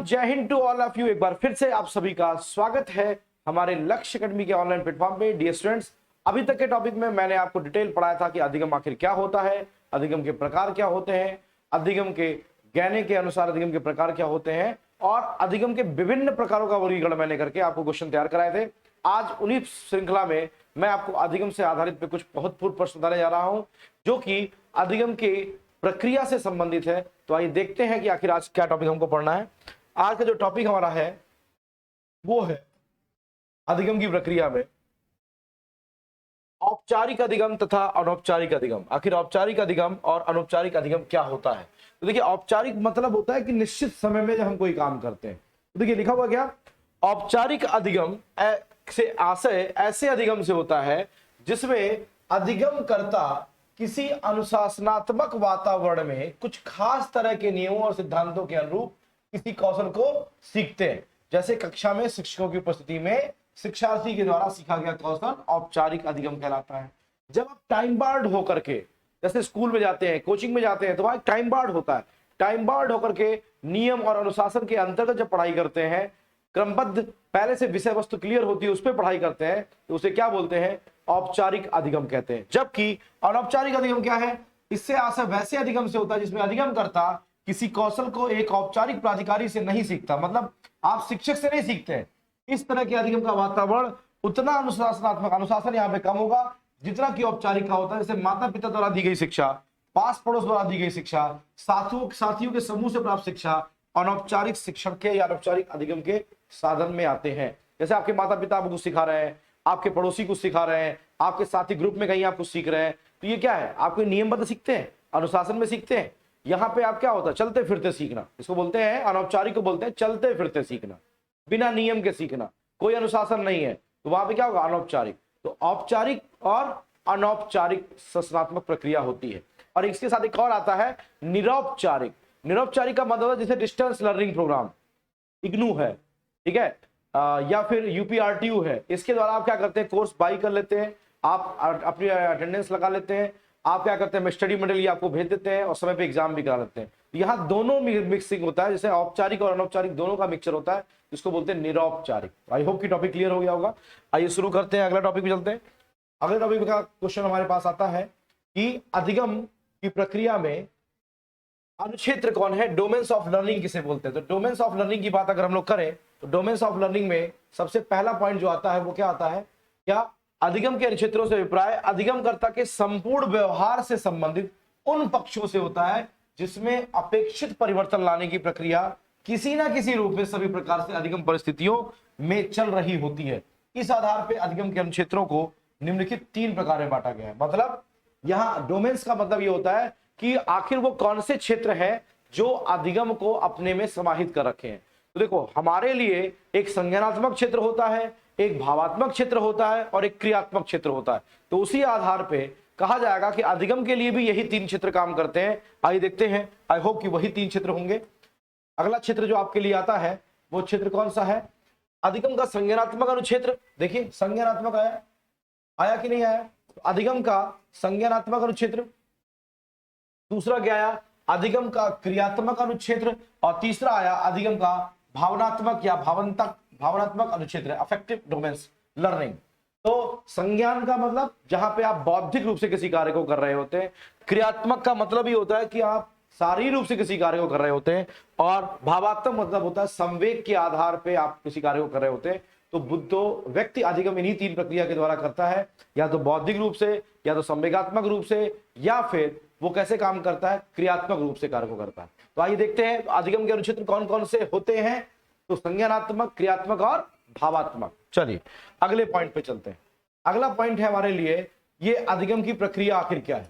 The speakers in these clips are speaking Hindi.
जय Hind to all of you. एक बार फिर से आप सभी का स्वागत है हमारे लक्ष्य अकेडमी के ऑनलाइन प्लेटफॉर्म पे। डियर स्टूडेंट्स, अभी तक के टॉपिक में मैंने आपको डिटेल पढ़ाया था कि अधिगम आखिर क्या होता है, अधिगम के प्रकार क्या होते हैं, अधिगम के गहने के अनुसार अधिगम के प्रकार क्या होते हैं और अधिगम के विभिन्न प्रकारों का वर्गीकरण मैंने करके आपको क्वेश्चन तैयार कराए थे। आज उन्हीं श्रृंखला में मैं आपको अधिगम से आधारित पे कुछ बहुत पूर्ण प्रश्न बताने जा रहा हूं जो कि अधिगम के प्रक्रिया से संबंधित है। तो आइए देखते हैं कि आखिर आज क्या टॉपिक हमको पढ़ना है। आज का जो टॉपिक हमारा है वो है अधिगम की प्रक्रिया में औपचारिक अधिगम तथा अनौपचारिक अधिगम। आखिर औपचारिक अधिगम और अनौपचारिक अधिगम क्या होता है? तो देखिए, औपचारिक मतलब होता है कि निश्चित समय में जब हम कोई काम करते हैं। तो देखिए लिखा हुआ क्या, औपचारिक अधिगम से आशय ऐसे अधिगम से होता है जिसमें अधिगम करता किसी अनुशासनात्मक वातावरण में कुछ खास तरह के नियमों और सिद्धांतों के अनुरूप किसी कौशल को सीखते हैं। जैसे कक्षा में शिक्षकों की उपस्थिति में शिक्षार्थी के द्वारा सीखा गया कौशल औपचारिक अधिगम कहलाता है। जब आप टाइम बार्ड होकर के जैसे स्कूल में जाते हैं, कोचिंग में जाते हैं, तो वहां एक टाइम बार्ड होता है। टाइम बार्ड होकर के नियम और अनुशासन के अंतर्गत जब पढ़ाई करते हैं, क्रमबद्ध पहले से विषय वस्तु क्लियर होती है, उस पर पढ़ाई करते हैं, तो उसे क्या बोलते हैं? औपचारिक अधिगम कहते हैं। जबकि अनौपचारिक अधिगम क्या है? इससे आशय वैसे अधिगम से होता है जिसमें अधिगम करता किसी कौशल को एक औपचारिक प्राधिकारी से नहीं सीखता, मतलब आप शिक्षक से नहीं सीखते हैं। इस तरह के अधिगम का वातावरण उतना अनुशासनात्मक, अनुशासन यहाँ पे कम होगा जितना कि औपचारिक का होता है। जैसे माता पिता द्वारा दी गई शिक्षा, पास पड़ोस द्वारा दी गई शिक्षा, साथियों के समूह से प्राप्त शिक्षा अनौपचारिक शिक्षण के या अनौपचारिक अधिगम के साधन में आते हैं। जैसे आपके माता पिता आपको सिखा रहे हैं, आपके पड़ोसी कुछ सिखा रहे हैं, आपके साथी ग्रुप में कहीं आप कुछ सीख रहे हैं, तो ये क्या है? आपको नियमबद्ध सीखते हैं, अनुशासन में सीखते हैं। यहाँ पे आप क्या होता है? चलते फिरते सीखना, इसको बोलते हैं अनौपचारिक को बोलते हैं चलते फिरते सीखना, बिना नियम के सीखना, कोई अनुशासन नहीं है, तो वहां पे क्या होगा? अनौपचारिक। तो औपचारिक और अनौपचारिक शासनात्मक प्रक्रिया होती है। और इसके साथ एक और आता है निरौपचारिक। निरौपचारिक का मतलब है जैसे डिस्टेंस लर्निंग प्रोग्राम इग्नू है, ठीक है, या फिर यूपीआरटीयू है। इसके द्वारा आप क्या करते हैं? कोर्स बाई कर लेते हैं, आप अपनी अटेंडेंस लगा लेते हैं, आप क्या करते हैं? स्टडी मटेरियल आपको भेज देते हैं और समय पे एग्जाम भी करा लेते हैं। यहाँ दोनों मिक्सिंग होता है, जैसे औपचारिक और अनौपचारिक दोनों का मिक्सचर होता है, जिसको बोलते हैं निरौपचारिक। आई होप कि टॉपिक क्लियर हो गया होगा। आइए शुरू करते हैं, अगला टॉपिक पे चलते हैं। अगले टॉपिक का क्वेश्चन हमारे पास आता है कि अधिगम की प्रक्रिया में अनुक्षेत्र कौन है? डोमेन्स ऑफ लर्निंग किसे बोलते हैं? तो डोमेन्स ऑफ लर्निंग की बात अगर हम लोग करें तो डोमेन्स ऑफ लर्निंग में सबसे पहला पॉइंट जो आता है वो क्या आता है? क्या अधिगम के अनुक्षेत्रों से अभिप्राय अधिगमकर्ता के संपूर्ण व्यवहार से संबंधित उन पक्षों से होता है जिसमें अपेक्षित परिवर्तन लाने की प्रक्रिया किसी ना किसी रूप में सभी प्रकार से अधिगम परिस्थितियों में चल रही होती है। इस आधार पर अधिगम के अनुक्षेत्रों को निम्नलिखित 3 प्रकार में बांटा गया है। मतलब यहाँ डोमेन्स का मतलब ये होता है कि आखिर वो कौन से क्षेत्र हैं जो अधिगम को अपने में समाहित कर रखे हैं। तो देखो, हमारे लिए एक संज्ञानात्मक क्षेत्र होता है, एक भावात्मक क्षेत्र होता है और एक क्रियात्मक क्षेत्र होता है। तो उसी आधार पे कहा जाएगा कि अधिगम के लिए भी यही 3 क्षेत्र काम करते हैं। आइए देखते हैं, आई होप कि वही 3 क्षेत्र होंगे। अगला क्षेत्र जो आपके लिए आता है वो क्षेत्र कौन सा है? अधिगम का संज्ञानात्मक अनुक्षेत्र। देखिए, संज्ञानात्मक आया कि नहीं आया? तो अधिगम का संज्ञानात्मक अनुक्षेत्र। दूसरा क्या आया? अधिगम का क्रियात्मक अनुक्षेत्र। और तीसरा आया अधिगम का भावनात्मक या भावनात्मक अनुक्षेत्र, अफेक्टिव डोमेन्स लर्निंग। तो संज्ञान का मतलब जहां पे आप बौद्धिक रूप से किसी कार्य को कर रहे होते हैं, क्रियात्मक का मतलब ये होता है कि आप शारीरिक रूप से किसी कार्य को कर रहे होते हैं, और भावात्मक मतलब होता है संवेग के आधार पे आप किसी कार्य को कर रहे होते हैं। तो बुद्धो व्यक्ति अधिगम इन्हीं 3 प्रक्रिया के द्वारा करता है, या तो बौद्धिक रूप से, या तो संवेगात्मक रूप से, या फिर वो कैसे काम करता है? क्रियात्मक रूप से कार्य को करता है। तो आइए देखते हैं अधिगम के अनुक्षेत्र कौन कौन से होते हैं। तो संज्ञानात्मक, क्रियात्मक और भावात्मक। चलिए अगले पॉइंट पे चलते हैं। अगला पॉइंट है हमारे लिए ये अधिगम की प्रक्रिया आखिर क्या है।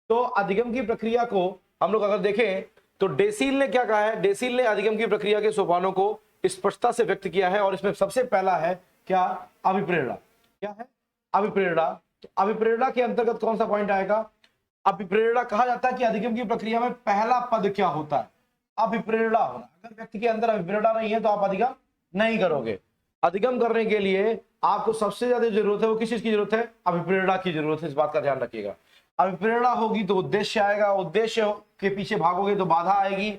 तो अधिगम की प्रक्रिया को हम लोग अगर देखें तो डेसील ने क्या कहा है? डेसील ने अधिगम की प्रक्रिया के सोपानों को स्पष्टता से व्यक्त किया है, और इसमें सबसे पहला है क्या? अभिप्रेरणा। क्या है? अभिप्रेरणा। तो अभिप्रेरणा के अंतर्गत कौन सा पॉइंट आएगा? अभिप्रेरणा कहा जाता है कि अधिगम की प्रक्रिया में पहला पद क्या होता है? अभिप्रेरणा होना। अगर व्यक्ति के अंदर अभिप्रेरणा नहीं है तो आप अधिगम नहीं करोगे। अधिगम करने के लिए आपको सबसे ज्यादा जरूरत है वो किस चीज की जरूरत है? अभिप्रेरणा की जरूरत है। इस बात का ध्यान रखिएगा। अभिप्रेरणा होगी तो उद्देश्य आएगा, उद्देश्य के पीछे भागोगे तो बाधा आएगी,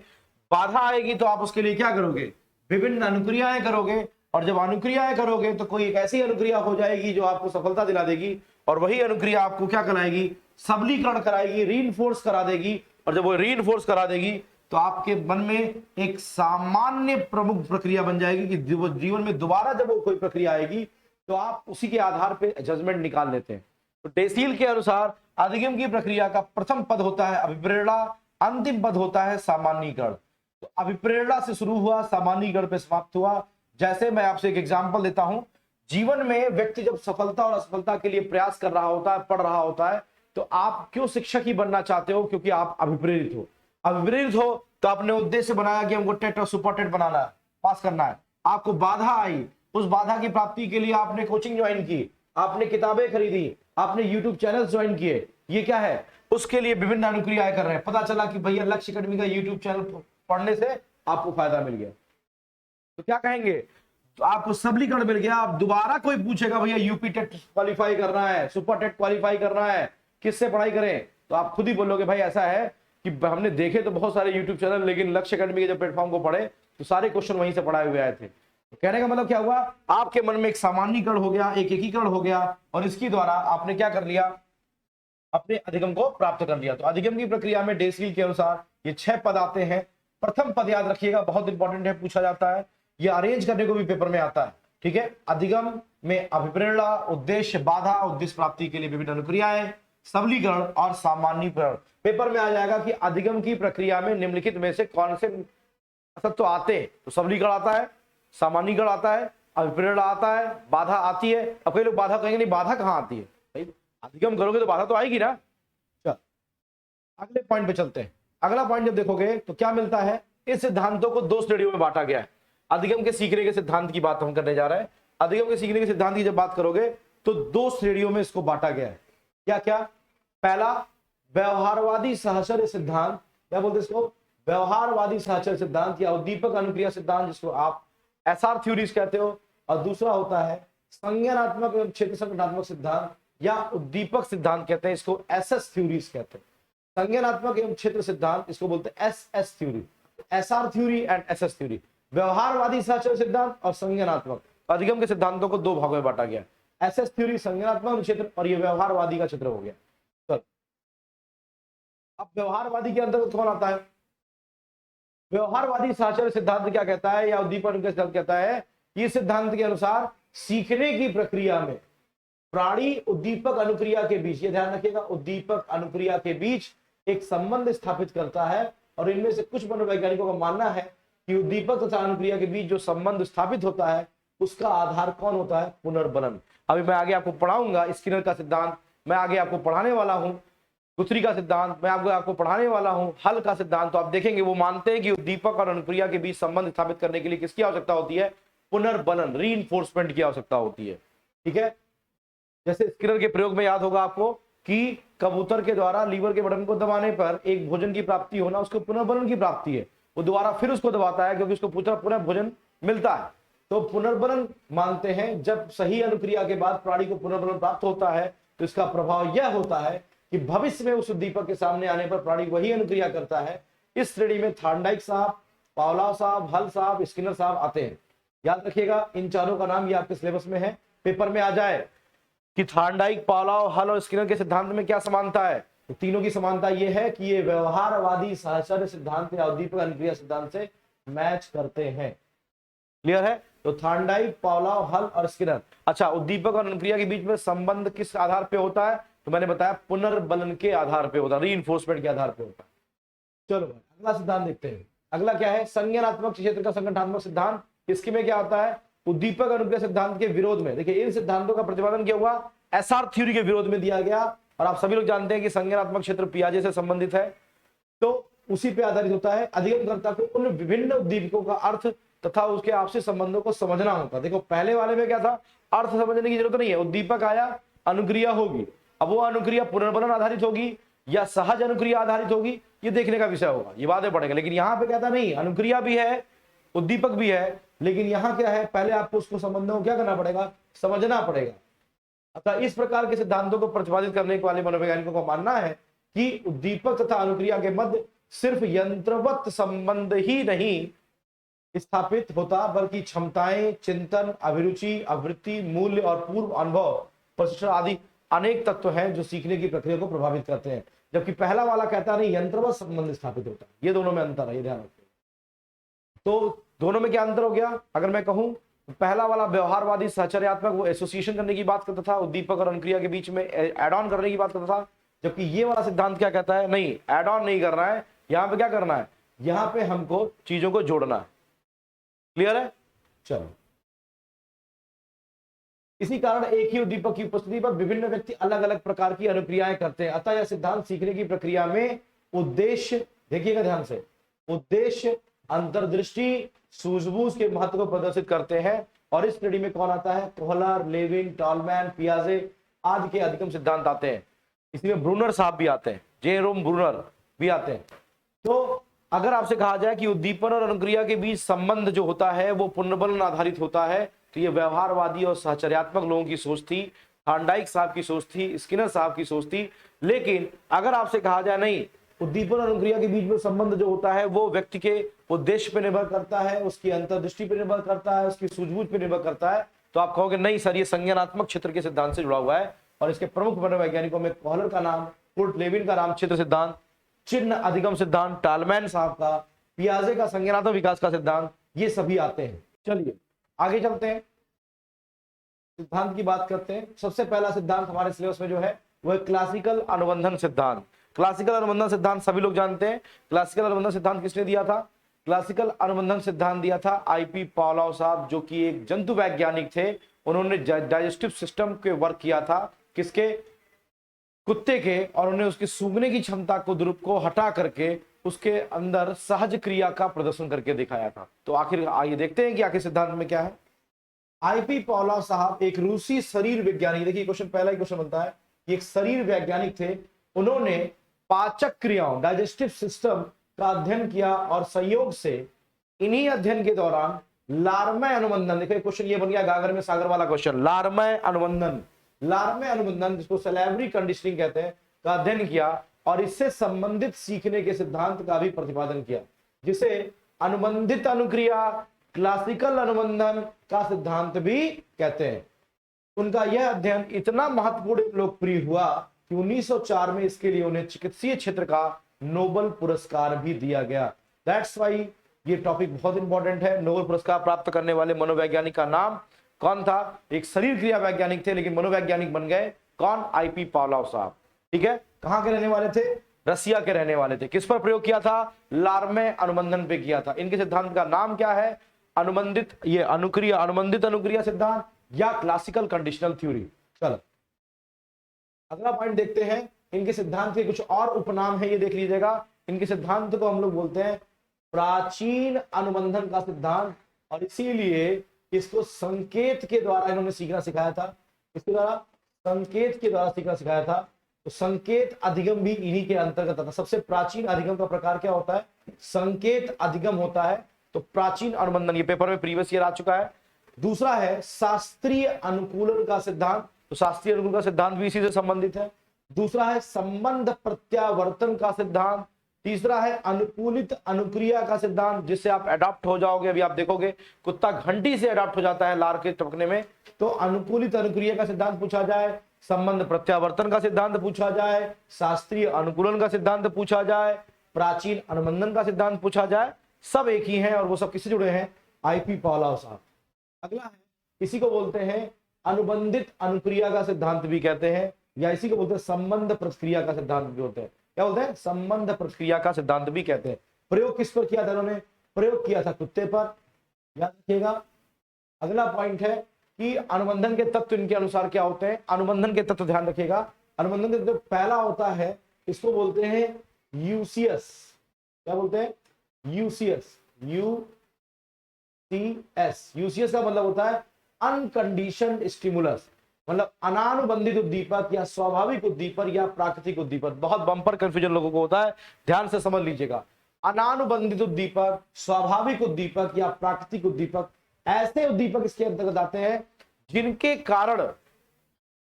बाधा आएगी तो आप उसके लिए क्या करोगे, विभिन्न अनुक्रियाएं करोगे, और जब अनुक्रियाएं करोगे तो कोई एक ऐसी अनुक्रिया हो जाएगी जो आपको सफलता दिला देगी, और वही अनुक्रिया आपको क्या कराएगी, सबलीकरण कराएगी, रीइंफोर्स करा देगी। और जब वो रीइंफोर्स करा देगी तो आपके मन में एक सामान्य प्रमुख प्रक्रिया बन जाएगी कि जीवन में दोबारा जब वो कोई प्रक्रिया आएगी तो आप उसी के आधार पे जजमेंट निकाल लेते हैं। तो डेसील के अनुसार अधिगम की प्रक्रिया का प्रथम पद होता है अभिप्रेरणा, अंतिम पद होता है सामान्यीकरण। तो अभिप्रेरणा से शुरू हुआ, सामान्यीकरण पे समाप्त हुआ। जैसे मैं आपसे एक एग्जांपल देता हूं, जीवन में व्यक्ति जब सफलता और असफलता के लिए प्रयास कर रहा होता है, पढ़ रहा होता है, तो आप क्यों शिक्षक ही बनना चाहते हो, क्योंकि आप अभिप्रेरित हो। अभिप्रेरित हो तो आपने उद्देश्य बनाया कि हमको टेट और सुपर टेट बनाना है, पास करना है। आपको बाधा आई, उस बाधा की प्राप्ति के लिए आपने कोचिंग ज्वाइन की, आपने किताबें खरीदी, आपने यूट्यूब चैनल ज्वाइन किए। ये क्या है, उसके लिए विभिन्न अनुक्रियाएं कर रहे हैं। पता चला कि भैया लक्ष्य अकेडमी का यूट्यूब चैनल पढ़ने से आपको फायदा मिल गया, तो क्या कहेंगे, तो आपको सबलीकरण मिल गया। आप दोबारा कोई पूछेगा भैया यूपी टेट क्वालिफाई करना है, सुपर टेट क्वालिफाई करना है, किससे पढ़ाई करें, तो आप खुद ही बोलोगे भाई ऐसा है कि हमने देखे तो बहुत सारे यूट्यूब चैनल, लेकिन लक्ष्य अकेडमी के जब प्लेटफॉर्म को पढ़े तो सारे क्वेश्चन वहीं से पढ़ाए हुए आए थे। तो कहने का मतलब क्या हुआ, आपके मन में एक सामान्यीकरण हो गया, एक एकीकरण हो गया, और इसके द्वारा आपने क्या कर लिया, अपने अधिगम को प्राप्त कर लिया। तो अधिगम की प्रक्रिया में डेसील के अनुसार ये 6 पद आते हैं। प्रथम पद याद रखिएगा, बहुत इंपॉर्टेंट है, पूछा जाता है, ये अरेंज करने को भी पेपर में आता है, ठीक है। अधिगम में अभिप्रेरणा, उद्देश्य, बाधा, उद्देश्य प्राप्ति के लिए विभिन्न अनुक्रियाएं, सबलीकरण और सामान्यीकरण। पेपर में आ जाएगा कि अधिगम की प्रक्रिया में निम्नलिखित में से कौन से तत्व आते हैं। तो सबलीकरण आता है, सामान्यीकरण आता है, अभिप्रेरणा आता है, बाधा आती है। अब कई लोग बाधा कहेंगे नहीं, बाधा कहाँ आती है, अधिगम करोगे तो बाधा तो आएगी ना। चल अगले पॉइंट पे चलते हैं। अगला पॉइंट जब देखोगे तो क्या मिलता है, इस सिद्धांतों को 2 श्रेणियों में बांटा गया है। अधिगम के सीखने के सिद्धांत की बात हम करने जा रहे हैं। अधिगम के सीखने के सिद्धांत की जब बात करोगे तो 2 श्रेणियों में इसको बांटा गया है। क्या क्या, पहला व्यवहारवादी सहचर्य सिद्धांत, क्या बोलते हैं इसको, व्यवहारवादी सहचर्य सिद्धांत या उद्दीपक अनुक्रिया सिद्धांत, जिसको आप एसआर थ्योरीज कहते हो। और दूसरा होता है संज्ञानात्मक एवं क्षेत्र संगठनात्मक सिद्धांत या उद्दीपक सिद्धांत कहते हैं, इसको एसएस थ्योरीज कहते हैं। संज्ञानात्मक एवं क्षेत्र सिद्धांत इसको बोलते हैं SS theory, SR theory and SS theory. व्यवहारवादी सहचर्य सिद्धांत और संज्ञानात्मक। अधिगम के सिद्धांतों को 2 भागों में बांटा गया, एसएस थ्योरी संज्ञानात्मक क्षेत्र, और ये व्यवहारवादी का क्षेत्र हो गया। चल अब व्यवहारवादी के अंतर्गत कौन आता है, व्यवहारवादी सहचर्य सिद्धांत क्या कहता है या उद्दीपक अनुक्रिया सिद्धांत कहता है, ये सिद्धांत के अनुसार सीखने की प्रक्रिया में प्राणी उद्दीपक अनुक्रिया के बीच, ये ध्यान रखिएगा, उद्दीपक अनुक्रिया के बीच एक संबंध स्थापित करता है। और इनमें से कुछ मनोवैज्ञानिकों का मानना है कि उद्दीपक तथा अनुक्रिया के बीच जो संबंध स्थापित होता है उसका आधार कौन होता है, पुनर्बलन। अभी मैं आगे आपको पढ़ाऊंगा स्किनर का सिद्धांत, मैं आगे आपको पढ़ाने वाला हूं गुथरी का सिद्धांत, मैं आपको पढ़ाने वाला हूं हल का सिद्धांत। तो आप देखेंगे वो मानते हैं कि उद्दीपक और अनुक्रिया के बीच संबंध स्थापित करने के लिए किसकी आवश्यकता होती है, पुनर्बलन, रीइंफोर्समेंट की आवश्यकता होती है, ठीक है। जैसे स्किनर के प्रयोग में याद होगा आपको कि कबूतर के द्वारा लीवर के बटन को दबाने पर एक भोजन की प्राप्ति होना उसको पुनर्बलन की प्राप्ति है, वो दोबारा फिर उसको दबाता है क्योंकि उसको पुनः भोजन मिलता है। तो पुनर्बलन मानते हैं, जब सही अनुक्रिया के बाद प्राणी को पुनर्बलन प्राप्त होता है तो इसका प्रभाव यह होता है कि भविष्य में उस उद्दीपक के सामने आने पर प्राणी वही अनुक्रिया करता है। इस श्रेणी में थार्नडाइक साहब, पावलोव साहब, हल साहब, स्किनर साहब आते हैं। याद रखिएगा इन चारों का नाम ये आपके सिलेबस में है, पेपर में आ जाए कि थार्नडाइक, पावलोव, हल और स्किनर के सिद्धांत में क्या समानता है। तो तीनों की समानता ये है कि ये व्यवहारवादी सहचर्य सिद्धांत या उद्दीपक अनुक्रिया सिद्धांत से मैच करते हैं। क्लियर है। तो थार्नडाइक, पावलोव, हल और स्किनर। अच्छा, उद्दीपक और अनुक्रिया के बीच में संबंध किस आधार पे होता है, तो मैंने बताया पुनर्बलन के आधार पे होता है, रीइंफोर्समेंट के आधार पे होता है। चलो भाई अगला सिद्धांत देखते हैं। अगला क्या है, संज्ञानात्मक क्षेत्र का संगठनात्मक सिद्धांत। इसके में क्या होता है, उद्दीपक अनुक्रिया सिद्धांत के विरोध में। देखिए इन सिद्धांतों का प्रतिपादन किया हुआ एसआर थ्योरी के विरोध में दिया गया, और आप सभी लोग जानते हैं कि संज्ञानात्मक क्षेत्र पियाजे से संबंधित है, तो उसी पे आधारित होता है। अधिगमकर्ता को उन विभिन्न उद्दीपकों का अर्थ तथा उसके आपसी संबंधों को समझना होता। देखो पहले वाले में क्या था, अर्थ समझने की जरूरत नहीं है, उद्दीपक आया, अनुक्रिया होगी, अब वो अनुक्रिया पुनर्बलन आधारित होगी या सहज अनुक्रिया आधारित होगी, ये देखने का विषय होगा, ये बातें पड़ेगा। लेकिन यहाँ पे कहता नहीं, अनुक्रिया भी है, उद्दीपक भी है, लेकिन यहाँ क्या है, पहले आपको उसको संबंधों को क्या करना पड़ेगा, समझना पड़ेगा। अतः इस प्रकार के सिद्धांतों को प्रतिपादित करने वाले मनोवैज्ञानिकों का मानना है कि उद्दीपक तथा अनुक्रिया के मध्य सिर्फ यंत्रवत संबंध ही नहीं स्थापित होता, बल्कि क्षमताएं, चिंतन, अभिरुचि, आवृत्ति, मूल्य और पूर्व अनुभव, प्रशिक्षण आदि अनेक तत्व हैं जो सीखने की प्रक्रिया को प्रभावित करते हैं। जबकि पहला वाला कहता नहीं, यंत्रवत संबंध स्थापित होता है। ये दोनों में अंतर है, ये ध्यान रखिए। तो दोनों में क्या अंतर हो गया? अगर मैं कहूं पहला वाला व्यवहारवादी सहचर्यात्मक, वो एसोसिएशन करने की बात करता था, उद्दीपक और अनुक्रिया के बीच में एड ऑन करने की बात करता था। जबकि ये वाला सिद्धांत क्या कहता है? नहीं, एड ऑन नहीं करना है, यहां पे क्या करना है? यहां पे हमको चीजों को जोड़ना है। क्लियर है? चलो, इसी कारण एक ही उद्दीपक की उपस्थिति पर विभिन्न व्यक्ति अलग अलग प्रकार की अनुक्रियाएं करते हैं। अतः यह सिद्धांत सीखने की प्रक्रिया में उद्देश्य, देखिएगा ध्यान से, उद्देश्य, अंतर्दृष्टि, सूझबूझ के महत्व को प्रदर्शित करते हैं। और इस श्रेणी में कौन आता है? कोहलर, लेविन, टॉलमैन, पियाजे आदि के अधिगम सिद्धांत आते हैं। इसी में ब्रूनर साहब भी आते हैं, जेरोम ब्रूनर भी आते हैं। तो अगर आपसे कहा जाए कि उद्दीपन और अनुक्रिया के बीच संबंध जो होता है वो पुनर्बलन आधारित होता है, तो ये व्यवहारवादी और सहचर्यात्मक लोगों की सोच थी, थॉर्नडाइक साहब की सोच थी, स्किनर साहब की सोच थी। लेकिन अगर आपसे कहा जाए नहीं, उद्दीपन और अनुक्रिया के बीच में संबंध जो होता है वो व्यक्ति के उद्देश्य पर निर्भर करता है, उसकी अंतर्दृष्टि पर निर्भर करता है, उसकी सूझबूझ पर निर्भर करता है, तो आप कहोगे नहीं सर, ये संज्ञानात्मक क्षेत्र के सिद्धांत से जुड़ा हुआ है। और इसके प्रमुख मनोवैज्ञानिकों में कोहलर का नाम, कुर्ट लेविन का नाम क्षेत्र सिद्धांत, चिन्ह अधिगम सिद्धांत, टॉलमैन साहब का, पियाजे का संज्ञानात्मक विकास का सिद्धांत, ये सभी आते हैं। चलिए आगे चलते हैं, सिद्धांत की बात करते हैं। सबसे पहला सिद्धांत हमारे सिलेबस में जो है वो है क्लासिकल अनुबंधन सिद्धांत। क्लासिकल अनुबंधन सिद्धांत सभी लोग जानते हैं। क्लासिकल अनुबंधन सिद्धांत किसने दिया था? क्लासिकल अनुबंधन सिद्धांत दिया था आईपी पावलोव साहब, जो कि एक जंतु वैज्ञानिक थे। उन्होंने डाइजेस्टिव सिस्टम के वर्क किया था, किसके? कुत्ते के। और उन्हें उसकी सूंघने की क्षमता को हटा करके उसके अंदर सहज क्रिया का प्रदर्शन करके दिखाया था। तो आखिर आइए देखते हैं कि आखिर सिद्धांत में क्या है। आईपी पावलोव साहब एक रूसी शरीर वैज्ञानिक, देखिए क्वेश्चन, पहला ही क्वेश्चन बनता है, एक शरीर वैज्ञानिक थे। उन्होंने पाचक क्रियाओं, डाइजेस्टिव सिस्टम का अध्ययन किया और संयोग से इन्हीं अध्ययन के दौरान लार्मय अनुबंधन, देखिए क्वेश्चन ये बन गया गागर में सागर वाला क्वेश्चन, लार्मय अनुबंधन, लार्मय अनुबंधन जिसको सैलिवरी कंडीशनिंग कहते हैं, का अध्ययन किया और इससे संबंधित सीखने के सिद्धांत का भी प्रतिपादन किया, जिसे अनुबंधित अनुक्रिया, क्लासिकल अनुबंधन का सिद्धांत भी कहते हैं। उनका यह अध्ययन इतना महत्वपूर्ण लोकप्रिय हुआ कि 1904 में इसके लिए उन्हें चिकित्सीय क्षेत्र का नोबेल पुरस्कार भी दिया गया। दैट्स वाई ये टॉपिक बहुत इंपॉर्टेंट है। नोबेल पुरस्कार प्राप्त करने वाले मनोवैज्ञानिक का नाम कौन था? एक शरीर क्रिया वैज्ञानिक थे लेकिन मनोवैज्ञानिक बन गए। कौन? आईपी पावलोव साहब। ठीक है, कहां के रहने वाले थे? रसिया के रहने वाले थे। किस पर प्रयोग किया था? लार्मय अनुबंधन पे किया था। इनके सिद्धांत का नाम क्या है? अनुबंधित, ये अनुक्रिया, अनुबंधित अनुक्रिया सिद्धांत या क्लासिकल कंडीशनल थ्योरी। चलो अगला पॉइंट देखते हैं। इनके सिद्धांत के कुछ और उपनाम है, ये देख लीजिएगा। इनके सिद्धांत को हम लोग बोलते हैं प्राचीन अनुबंधन का सिद्धांत, और इसीलिए इसको संकेत के द्वारा इन्होंने सीखना सिखाया था। इसके द्वारा, संकेत के द्वारा सीखना सिखाया था। तो संकेत अधिगम भी इन्हीं के अंतर्गत आता है। सबसे प्राचीन अधिगम का प्रकार क्या होता है? संकेत अधिगम होता है। तो प्राचीन अनुबंधन, ये पेपर में प्रीवियस ईयर आ चुका है। दूसरा है शास्त्रीय अनुकूलन का सिद्धांत, तो शास्त्रीय अनुकूलन का सिद्धांत भी इसी से संबंधित है। दूसरा है संबंध प्रत्यावर्तन का सिद्धांत। तीसरा है अनुकूलित अनुक्रिया का सिद्धांत, जिससे आप अडॉप्ट हो जाओगे। अभी आप देखोगे कुत्ता घंटी से अडॉप्ट हो जाता है लार के टपकने में। तो अनुकूलित अनुक्रिया का सिद्धांत पूछा जाए, संबंध प्रत्यावर्तन का सिद्धांत पूछा जाए, शास्त्रीय अनुकूलन का सिद्धांत पूछा जाए, प्राचीन अनुबंधन का सिद्धांत पूछा जाए, सब एक ही हैं। और वो सब किससे जुड़े हैं? आईपी पावलोव साहब। अगला है, इसी को बोलते हैं अनुबंधित अनुक्रिया का सिद्धांत भी कहते हैं, या इसी को बोलते हैं संबंध प्रक्रिया का सिद्धांत भी होते हैं। क्या बोलते हैं? संबंध प्रक्रिया का सिद्धांत भी कहते हैं। प्रयोग किस पर किया था इन्होंने? प्रयोग किया था कुत्ते पर, याद रखिएगा। अगला पॉइंट है कि अनुबंधन के तत्व इनके अनुसार क्या होते हैं। अनुबंधन के तत्व ध्यान रखिएगा। अनुबंधन के तत्व पहला होता है, इसको बोलते हैं यूसीएस। क्या बोलते हैं? UCS, UCS. यूसीएस का मतलब होता है अनकंडीशनड स्टिमुलस, मतलब अनानुबंधित उद्दीपक या स्वाभाविक उद्दीपक या प्राकृतिक उद्दीपक। बहुत बम्पर कंफ्यूजन लोगों को होता है, ध्यान से समझ लीजिएगा। अनानुबंधित उद्दीपक, स्वाभाविक उद्दीपक या प्राकृतिक उद्दीपक, ऐसे उद्दीपक इसके अंतर्गत आते हैं जिनके कारण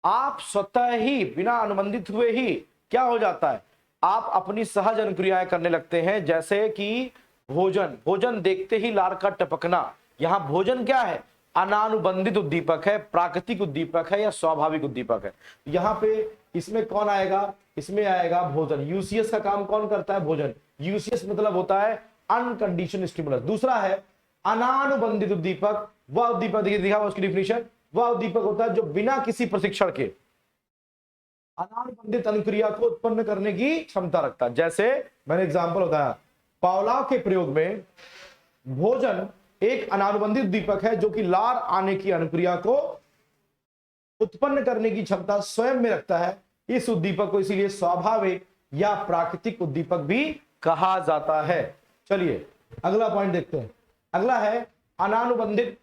आप स्वतः ही बिना अनुबंधित हुए ही क्या हो जाता है? आप अपनी सहज अनुक्रियाएं करने लगते हैं, जैसे कि भोजन। भोजन देखते ही लार का टपकना। यहां भोजन क्या है? अनानुबंधित उद्दीपक है, प्राकृतिक उद्दीपक है या स्वाभाविक उद्दीपक है। यहाँ पे इसमें कौन आएगा? इसमें आएगा भोजन। यूसीएस का काम कौन करता है? भोजन। यूसीएस मतलब होता है अनकंडीशनल स्टिमुलस। दूसरा है अनानुबंधित उद्दीपक। वह उद्दीपक, देखिए दिखा उसकी डिफिनेशन, वह उद्दीपक होता है जो बिना किसी प्रशिक्षण के अनानुबंधित अनुक्रिया को उत्पन्न करने की क्षमता रखता है। जैसे मैंने एग्जांपल बताया, पावलाव के प्रयोग में भोजन एक अनानुबंधित उद्दीपक है जो कि लार आने की अनुक्रिया को उत्पन्न करने की क्षमता स्वयं में रखता है। इस उद्दीपक को इसीलिए स्वाभाविक या प्राकृतिक उद्दीपक भी कहा जाता है। चलिए अगला पॉइंट देखते हैं। अगला है अनानुबंधित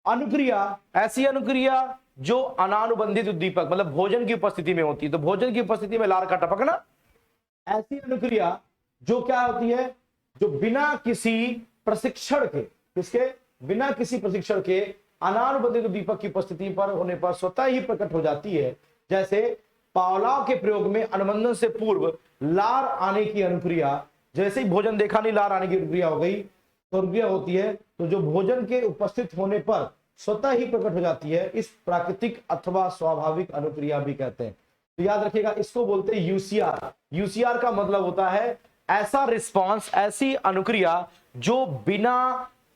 अनुक्रिया। ऐसी अनुक्रिया जो अनानुबंधित उद्दीपक मतलब भोजन की उपस्थिति में होती है। तो भोजन की उपस्थिति में लार का टपकना। ऐसी अनुक्रिया जो क्या होती है? जो बिना किसी प्रशिक्षण के, किसके? बिना किसी प्रशिक्षण के अनानुबंधित उद्दीपक की उपस्थिति पर होने पर स्वतः ही प्रकट हो जाती है। जैसे पावलाव के प्रयोग में अनुबंधन से पूर्व लार आने की अनुक्रिया, जैसे ही भोजन देखा नहीं लार आने की अनुक्रिया हो गई, तो अनुक्रिया होती है तो जो भोजन के उपस्थित होने पर स्वतः ही प्रकट हो जाती है, इस प्राकृतिक अथवा स्वाभाविक अनुक्रिया भी कहते हैं। तो याद रखिएगा, इसको बोलते हैं यूसीआर। यूसीआर का मतलब होता है ऐसा रिस्पांस, ऐसी अनुक्रिया जो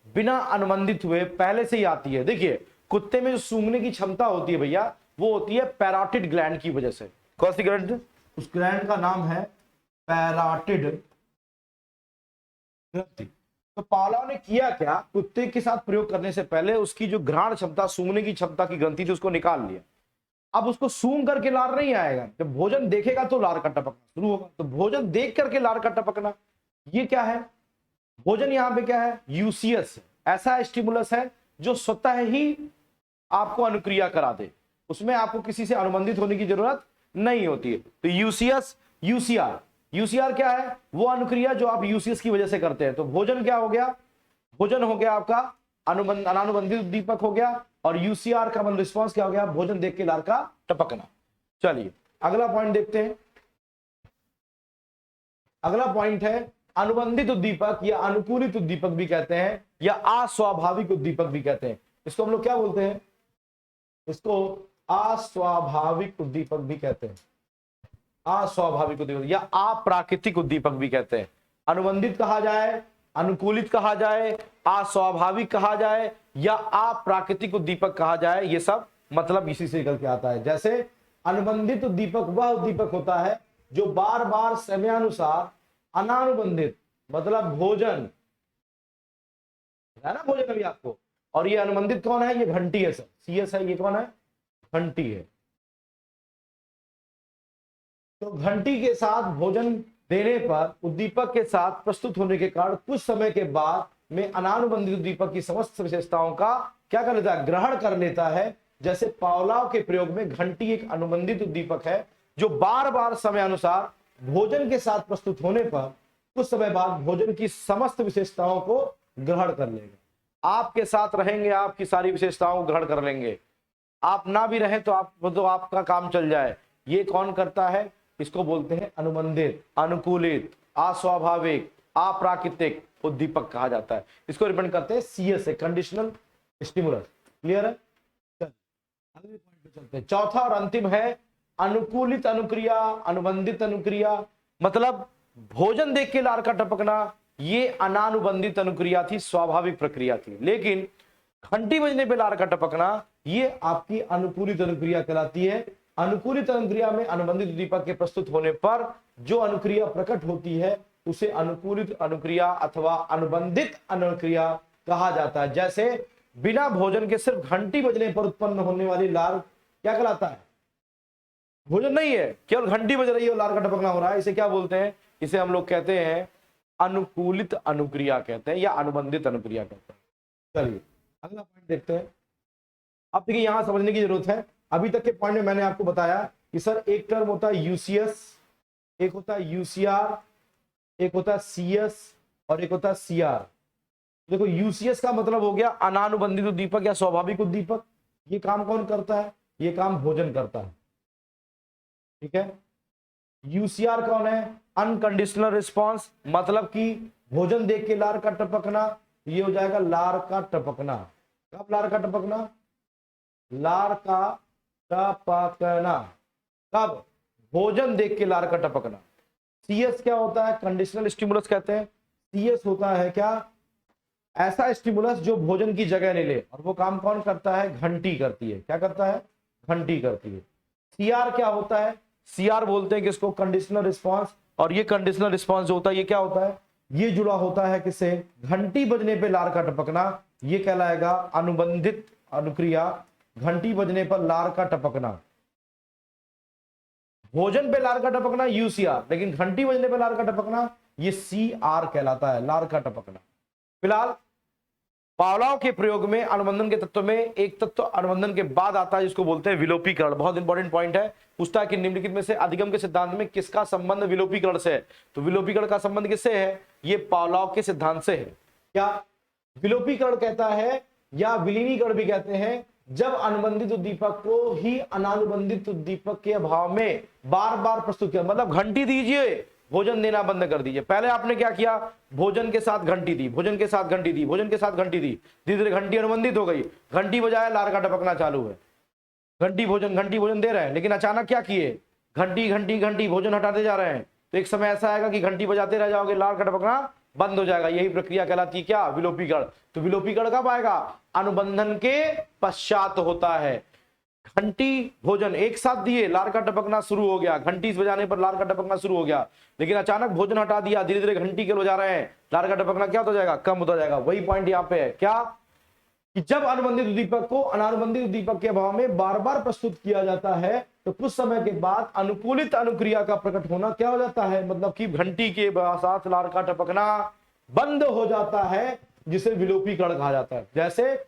बिना अनुबंधित हुए पहले से ही आती है। देखिए कुत्ते में जो सूंघने की क्षमता होती है भैया, वो होती है पैराटिड ग्लैंड की वजह से। कौन सी ग्लैंड? उस ग्लैंड का नाम है पैराटिड ग्रंथि। तो पावलोव ने किया क्या? कुत्ते के साथ प्रयोग करने से पहले उसकी जो घ्राण क्षमता, सूंघने की क्षमता की ग्रंथि थी, उसको निकाल लिया। अब उसको सूंघ करके लार नहीं आएगा, जब भोजन देखेगा तो लार का टपकना शुरू होगा। तो भोजन देख करके लार का टपकना, ये क्या है? भोजन यहाँ पे क्या है? यूसीएस। ऐसा स्टिमुलस है जो स्वतः ही आपको अनुक्रिया करा दे, उसमें आपको किसी से अनुबंधित होने की जरूरत नहीं होती है। तो यूसीएस, यूसीआर। यूसीआर क्या है? वो अनुक्रिया जो आप यूसीएस की वजह से करते हैं। तो भोजन क्या हो गया? भोजन हो गया आपका अनानुबंधित उद्दीपक हो गया, और यूसीआर का मन रिस्पॉन्स क्या हो गया? भोजन देख के लार का टपकना। चलिए अगला पॉइंट देखते हैं। अगला पॉइंट है अनुबंधित उद्दीपक या अनुकूलित उद्दीपक भी कहते हैं, या अस्वाभाविक उद्दीपक भी कहते हैं। इसको हम लोग क्या बोलते हैं? इसको अस्वाभाविक उद्दीपक भी कहते हैं। अस्वाभाविक उद्दीपक या अप्राकृतिक उद्दीपक भी कहते हैं। अनुबंधित कहा जाए, अनुकूलित कहा जाए, अस्वाभाविक कहा जाए या अप्राकृतिक उद्दीपक कहा जाए, ये सब मतलब इसी से निकल के आता है। जैसे अनुबंधित उद्दीपक वह उद्दीपक होता है जो बार बार समयानुसार अनानुबंधित, मतलब भोजन है ना, भोजन अभी आपको, और ये अनुबंधित कौन है? ये घंटी है सर, सीएस है। ये कौन है? घंटी है। तो घंटी के साथ भोजन देने पर उद्दीपक के साथ प्रस्तुत होने के कारण कुछ समय के बाद में अनानुबंधित उद्दीपक की समस्त विशेषताओं का क्या कर लेता है? ग्रहण कर लेता है। जैसे पावलाव के प्रयोग में घंटी एक अनुबंधित उद्दीपक है जो बार बार समय अनुसार भोजन के साथ प्रस्तुत होने पर कुछ समय बाद भोजन की समस्त विशेषताओं को ग्रहण कर लेंगे। आपके साथ रहेंगे, आपकी सारी विशेषताओं को ग्रहण कर लेंगे। आप ना भी रहें तो आपका काम चल जाए। ये कौन करता है? इसको बोलते हैं अनुबंधित, अनुकूलित, अस्वाभाविक, अप्राकृतिक उद्दीपक कहा जाता है। इसको रिप्रेजेंट करते हैं सीएस से, कंडीशनल स्टिमुलस। क्लियर है? अगले पॉइंट पे चलते हैं। चौथा और अंतिम है अनुकूलित अनुक्रिया, अनुबंधित अनुक्रिया। मतलब भोजन देख के लार का टपकना, ये अनानुबंधित अनुक्रिया थी, स्वाभाविक प्रक्रिया थी। लेकिन घंटी बजने पे लार का टपकना, ये आपकी अनुकूलित अनुक्रिया कहलाती है। अनुकूलित अनुक्रिया में अनुबंधित उद्दीपक के प्रस्तुत होने पर जो अनुक्रिया प्रकट होती है उसे अनुकूलित अनुक्रिया अथवा अनुबंधित अनुक्रिया कहा जाता है। जैसे बिना भोजन के सिर्फ घंटी बजने पर उत्पन्न होने वाली लार क्या कहलाता है? भोजन नहीं है, केवल घंटी बज रही है और लार का टपकना हो रहा है। इसे क्या बोलते हैं? इसे हम लोग कहते हैं अनुकूलित अनुक्रिया कहते हैं, या अनुबंधित अनुक्रिया कहते हैं। चलिए अगला पॉइंट देखते हैं। अब देखिए यहां समझने की जरूरत है। अभी तक के पॉइंट में मैंने आपको बताया कि सर एक टर्म होता है यूसीएस, एक होता है यूसीआर, एक होता है सीएस और एक होता है सीआर। देखो यूसीएस का मतलब हो गया अनानुबंधित उद्दीपक या स्वाभाविक उद्दीपक। ये काम कौन करता है? ये काम भोजन करता है। ठीक है। यूसीआर कौन है? अनकंडीशनल रिस्पॉन्स, मतलब कि भोजन देख के लार का टपकना, ये हो जाएगा लार का टपकना। कब लार का टपकना? लार का टपकना कब? भोजन देख के लार का टपकना। सीएस क्या होता है? कंडीशनल स्टिमुलस कहते हैं। सीएस होता है क्या? ऐसा स्टिमुलस जो भोजन की जगह ले ले, और वो काम कौन करता है? घंटी करती है। क्या करता है? घंटी करती है। सीआर क्या होता है? सीआर बोलते हैं किसको? Conditional response. और ये कंडीशनल रिस्पॉन्स जो होता है ये क्या होता है? ये जुड़ा होता है किससे? घंटी बजने पे लार का टपकना, ये कहलाएगा अनुबंधित अनुक्रिया। घंटी बजने पर लार का टपकना, भोजन पे लार का टपकना यूसीआर, लेकिन घंटी बजने पे लार का टपकना ये सीआर कहलाता है, लार का टपकना। फिलहाल पावलोव के प्रयोग में अनुबंधन के तत्व में एक तत्व अनुबंधन के बाद आता है जिसको बोलते हैं विलोपीकरण। बहुत इंपॉर्टेंट पॉइंट है, पूछता है कि निम्नलिखित में से अधिगम के सिद्धांत में किसका संबंध विलोपीकरण से है? तो विलोपीकरण का संबंध किससे है? ये पावलोव के सिद्धांत से है। क्या विलोपीकरण कहता है, या विलीनीकरण भी कहते हैं, जब अनुबंधित उद्दीपक को ही अनानुबंधित उद्दीपक के अभाव में बार बार प्रस्तुत किया। मतलब घंटी दीजिए, भोजन देना बंद कर दीजिए। पहले आपने क्या किया? भोजन के साथ घंटी दी, भोजन के साथ घंटी दी, भोजन के साथ घंटी दी, धीरे धीरे घंटी अनुबंधित हो गई, घंटी बजाया, लार का टपकना चालू है। घंटी भोजन दे रहे हैं, लेकिन अचानक क्या किए? घंटी घंटी घंटी भोजन हटाते जा रहे हैं, तो एक समय ऐसा आएगा कि घंटी बजाते रह जाओगे, लार का टपकना बंद हो जाएगा। यही प्रक्रिया कहलाती है क्या? विलोपीकरण। तो विलोपीकरण कब आएगा? अनुबंधन के पश्चात होता है। घंटी भोजन एक साथ दिए, लार का टपकना शुरू हो गया, घंटी बजाने पर लार का टपकना शुरू हो गया, लेकिन अचानक भोजन हटा दिया, धीरे धीरे घंटी के बजा रहे हैं, लार का टपकना क्या हो जाएगा? कम होता जाएगा। वही पॉइंट यहाँ पे है क्या, कि जब अनुबंधित उद्दीपक को अनानुबंधित उद्दीपक के अभाव में बार बार प्रस्तुत किया जाता है, तो कुछ समय के बाद अनुकूलित अनुक्रिया का प्रकट होना क्या हो जाता है? मतलब कि घंटी के साथ लार का टपकना बंद हो जाता है, जिसे विलोपीकरण कहा जाता है। जैसे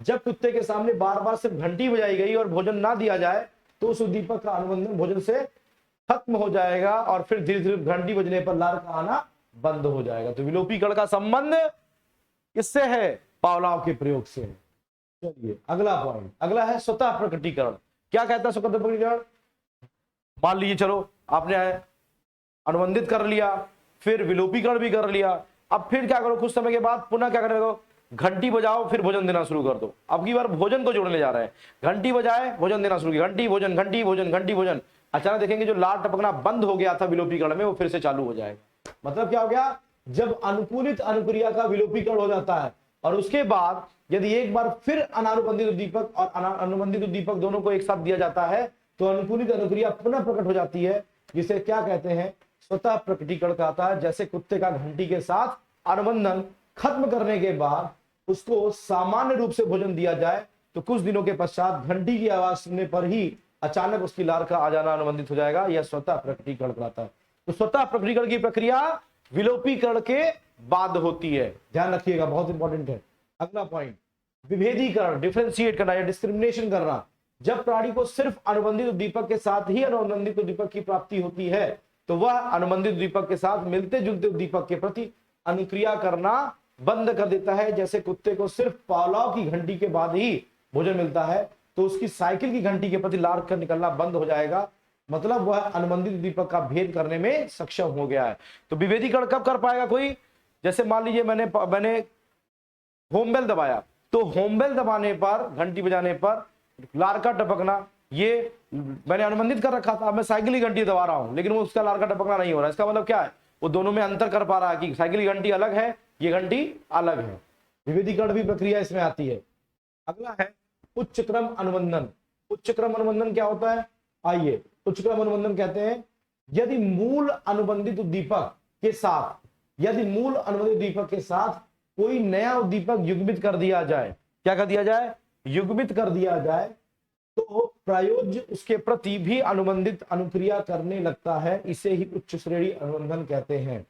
जब कुत्ते के सामने बार बार सिर्फ घंटी बजाई गई और भोजन ना दिया जाए, तो उस उद्दीपक का अनुबंधन भोजन से खत्म हो जाएगा, और फिर धीरे धीरे घंटी बजने पर लार का आना बंद हो जाएगा। तो विलोपीकरण का संबंध किससे है? पावलोव के प्रयोग से है। चलिए अगला पॉइंट, अगला है स्वतः प्रकटीकरण। क्या कहता है स्वतः प्रकटीकरण? मान लीजिए चलो आपने अनुबंधित कर लिया, फिर विलोपीकरण भी कर लिया, अब फिर क्या करो? कुछ समय के बाद पुनः क्या करने दो? घंटी बजाओ, फिर भोजन देना शुरू कर दो। अब की बार भोजन को जोड़ने जा रहे हैं, घंटी बजाए, भोजन देना शुरू किया, घंटी भोजन, घंटी भोजन, घंटी भोजन। अचानक देखेंगे जो लार टपकना बंद हो गया था विलोपीकरण में, वो फिर से चालू हो जाएगा। मतलब क्या हो गया? जब अनुकूलित अनुक्रिया का विलोपीकरण हो जाता है, और उसके बाद यदि एक बार फिर अनानुबंधित उद्दीपक और अनुबंधित उद्दीपक दोनों को एक साथ दिया जाता है, तो अनुकूलित अनुक्रिया पुनः प्रकट हो जाती है, जिसे क्या कहते हैं? स्वतः प्रकटीकरण कहता है। जैसे कुत्ते का घंटी के साथ अनुबंधन खत्म करने के बाद उसको सामान्य रूप से भोजन दिया जाए, तो कुछ दिनों के पश्चात घंटी की आवाज सुनने पर ही अचानक उसकी लार का आ जाना अनुबंधित हो जाएगा। यह स्वतः प्रकटीकरण कहलाता है। तो स्वतः प्रकटीकरण की प्रक्रिया विलोपीकरण के बाद होती है, ध्यान रखिएगा, बहुत इंपॉर्टेंट है। अगला पॉइंट, विभेदीकरण, डिफरेंशिएट करना या डिस्क्रिमिनेशन करना। जब प्राणी को सिर्फ अनुबंधित उद्दीपक के साथ ही अनुबंधित उद्दीपक की प्राप्ति होती है, तो वह अनुबंधित उद्दीपक के साथ मिलते जुलते उद्दीपक के प्रति अनुक्रिया करना बंद कर देता है। जैसे कुत्ते को सिर्फ पावलोव की घंटी के बाद ही भोजन मिलता है, तो उसकी साइकिल की घंटी के प्रति लार कर निकलना बंद हो जाएगा, मतलब वह अनुबंधित उद्दीपक का भेद करने में सक्षम हो गया है। तो विभेदीकरण कब कर पाएगा कोई? जैसे मान लीजिए मैंने होम बेल दबाया, तो होम बेल दबाने पर, घंटी बजाने पर लार का टपकना, ये मैंने अनुबंधित कर रखा था, मैं साइकिल की घंटी दबा रहा हूं, लेकिन वो उसका लार का टपकना नहीं हो रहा। इसका मतलब क्या है? वो दोनों में अंतर कर पा रहा है कि साइकिल की घंटी अलग है, ये घंटी अलग है। विभेदीकरण भी प्रक्रिया इसमें आती है। अगला है उच्च क्रम अनुबंधन। उच्च क्रम अनुबंधन क्या होता है? आइए, उच्च क्रम अनुबंधन कहते हैं यदि मूल अनुबंधित उद्दीपक के साथ कोई नया उद्दीपक युग्मित कर दिया जाए। क्या कर दिया जाए? युग्मित कर दिया जाए, तो प्रायोज्य उसके प्रति भी अनुबंधित अनुक्रिया करने लगता है। इसे ही उच्च श्रेणी अनुबंधन कहते हैं।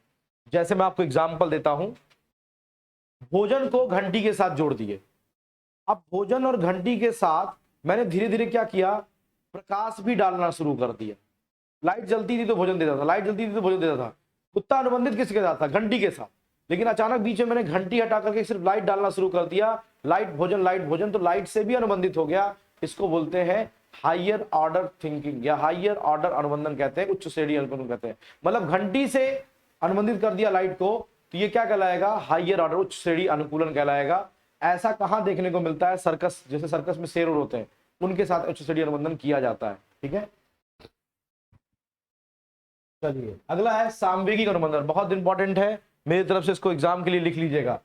जैसे मैं आपको एग्जांपल देता हूं, भोजन को घंटी के साथ जोड़ दिए। अब भोजन और घंटी के साथ मैंने धीरे धीरे क्या किया? प्रकाश भी डालना शुरू कर दिया। लाइट जलती थी तो भोजन देता था, लाइट जलती थी तो भोजन देता था। कुत्ता अनुबंधित किसके साथ था? घंटी के साथ। लेकिन अचानक बीच में मैंने घंटी हटा करके सिर्फ लाइट डालना शुरू कर दिया, लाइट भोजन, तो लाइट से भी अनुबंधित हो गया। इसको बोलते हैं हायर ऑर्डर थिंकिंग या हायर ऑर्डर अनुबंधन कहते हैं, उच्च श्रेणी अनुबंधन कहते हैं। मतलब घंटी से अनुबंधित कर दिया लाइट को तो ये क्या कहलाएगा, हायर ऑर्डर उच्च श्रेणी अनुकूलन कहलाएगा। ऐसा कहां देखने को मिलता है, सर्कस, जैसे सर्कस में शेर होते हैं उनके साथ उच्च श्रेणी अनुबंधन किया जाता है। ठीक है, चलिए अगला है सामवेगिक अनुबंधन, बहुत इंपॉर्टेंट है, मेरी तरफ से इसको एग्जाम के लिए लिख लीजिएगा।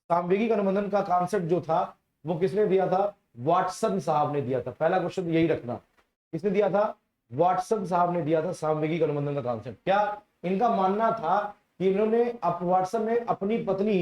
सामवेगिक अनुबंधन का कॉन्सेप्ट जो था वो किसने दिया था, वाटसन साहब ने दिया था। पहला क्वेश्चन यही रखना, किसने दिया था, वाटसन साहब ने दिया था सामवेगिक अनुबंधन का कॉन्सेप्ट। क्या इनका मानना था कि इन्होंने वाटसन ने अपनी पत्नी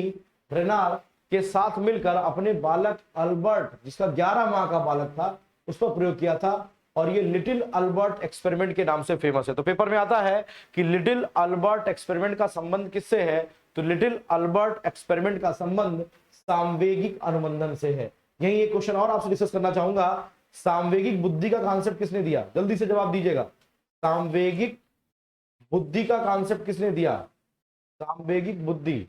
रेनार के साथ मिलकर अपने बालक अल्बर्ट, जिसका 11 माह का बालक था, उस पर प्रयोग किया था और ये लिटिल अल्बर्ट एक्सपेरिमेंट के नाम से फेमस है। तो पेपर में आता है कि लिटिल अल्बर्ट एक्सपेरिमेंट का संबंध किससे है, तो लिटिल अल्बर्ट एक्सपेरिमेंट का संबंध सामवेगिक अनुबंधन से है। यही एक क्वेश्चन और आपसे डिस्कस करना चाहूंगा, सामवेगिक बुद्धि का कॉन्सेप्ट किसने दिया, जल्दी से जवाब दीजिएगा। सामवेगिक बुद्धि का कॉन्सेप्ट किसने दिया, सामवेगिक बुद्धि।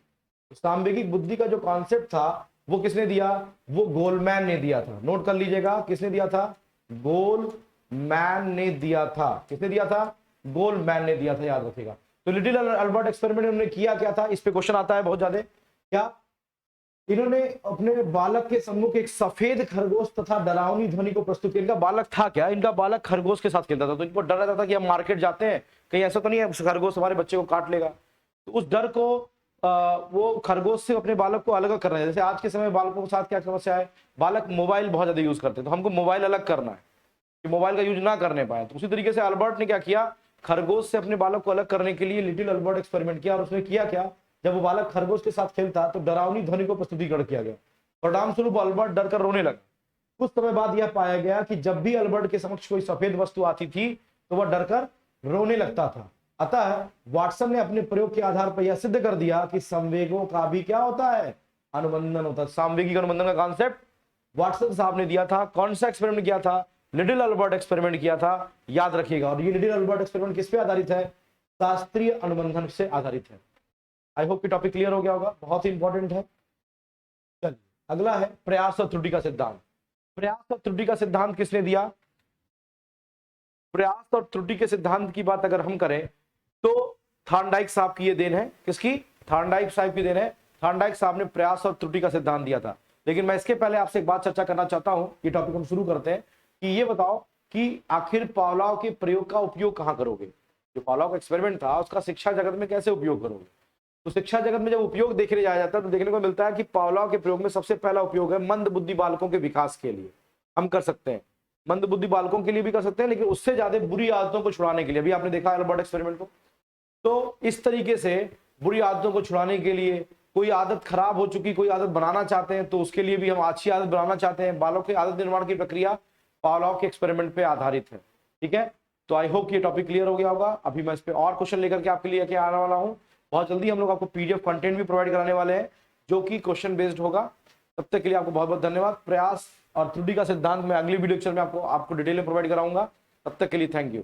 सामवेगिक बुद्धि का जो कॉन्सेप्ट था वो किसने दिया, वो गोलमैन ने दिया था। नोट कर लीजिएगा, किसने दिया था, गोलमैन ने दिया था। किसने दिया था, गोलमैन ने दिया था, याद रखिएगा। तो लिटिल अल्बर्ट एक्सपेरिमेंट उन्होंने किया क्या था, इस पे क्वेश्चन आता है बहुत ज्यादा। क्या इन्होंने अपने बालक के सम्मुख एक सफेद खरगोश तथा डरावनी ध्वनि को प्रस्तुत किया। इनका बालक था क्या, इनका बालक खरगोश के साथ खेलता था, तो इनको डर रहता था कि हम मार्केट जाते हैं कहीं ऐसा तो नहीं है खरगोश हमारे बच्चे को काट लेगा। तो उस डर को वो खरगोश से अपने बालक को अलग कर रहे हैं। जैसे आज के समय बालकों के साथ क्या समस्या है, बालक मोबाइल बहुत ज्यादा यूज करते हैं, तो हमको मोबाइल अलग करना है कि मोबाइल का यूज ना करने पाए। तो उसी तरीके से अल्बर्ट ने क्या किया, खरगोश से अपने बालक को अलग करने के लिए लिटिल अल्बर्ट एक्सपेरिमेंट किया। और उसने किया क्या, जब वो बालक खरगोश के साथ खेलता तो डरावनी ध्वनि को प्रस्तुतिकरण किया गया। परिणाम स्वरूप अल्बर्ट डर कर रोने लगा। कुछ समय बाद यह पाया गया कि जब भी अल्बर्ट के समक्ष कोई सफेद वस्तु आती थी तो वह डरकर रोने लगता था। अतः वाटसन ने अपने प्रयोग के आधार पर यह सिद्ध कर दिया कि संवेगों का भी क्या होता है, अनुबंधन होता है। सामवेगिक अनुबंधन का कॉन्सेप्ट वाटसन साहब ने दिया था। कौन सा एक्सपेरिमेंट किया था, लिटिल अल्बर्ट एक्सपेरिमेंट किया था, याद रखिएगा। और ये लिटिल अल्बर्ट एक्सपेरिमेंट किस पे आधारित है, शास्त्रीय अनुबंधन से आधारित है। आई होप कि टॉपिक क्लियर हो गया होगा, बहुत ही इंपॉर्टेंट है। चलिए अगला है प्रयास और त्रुटि का सिद्धांत। प्रयास और त्रुटि का सिद्धांत किसने दिया, प्रयास और त्रुटि के सिद्धांत की बात अगर हम करें तो थॉर्नडाइक साहब की ये देन है। किसकी, थॉर्नडाइक साहब की देन है। थॉर्नडाइक साहब ने प्रयास और त्रुटि का सिद्धांत दिया था। लेकिन मैं इसके पहले आपसे एक बात चर्चा करना चाहता हूं, ये टॉपिक हम शुरू करते हैं कि ये बताओ कि आखिर पावलोव के प्रयोग का उपयोग कहां करोगे। जो पावलोव का एक्सपेरिमेंट था उसका शिक्षा जगत में कैसे उपयोग करोगे। तो शिक्षा जगत में जब उपयोग देखने जाया जाता है तो देखने को मिलता है कि पावलोव के प्रयोग में सबसे पहला उपयोग है मंद बुद्धि बालकों के विकास के लिए। हम कर सकते हैं, मंद बुद्धि बालकों के लिए भी कर सकते हैं, लेकिन उससे ज्यादा बुरी आदतों को छुड़ाने के लिए। अभी आपने देखा अल्बर्ट एक्सपेरिमेंट को, तो इस तरीके से बुरी आदतों को छुड़ाने के लिए, कोई आदत खराब हो चुकी कोई आदत बनाना चाहते हैं तो उसके लिए भी हम अच्छी आदत बनाना चाहते हैं। बालों के आदत निर्माण की प्रक्रिया पावलोव के एक्सपेरिमेंट पे आधारित है। ठीक है, तो आई होप ये टॉपिक क्लियर हो गया होगा। अभी मैं इस पे और क्वेश्चन लेकर के आपके लिए आने वाला हूँ। बहुत जल्दी हम लोग आपको पीडीएफ कंटेंट भी प्रोवाइड कराने वाले हैं जो कि क्वेश्चन बेस्ड होगा। तब तक के लिए आपको बहुत बहुत धन्यवाद। प्रयास और त्रुटि का सिद्धांत मैं अगली वीडियो लेक्चर में आपको डिटेल में प्रोवाइड कराऊंगा। तब तक के लिए थैंक यू।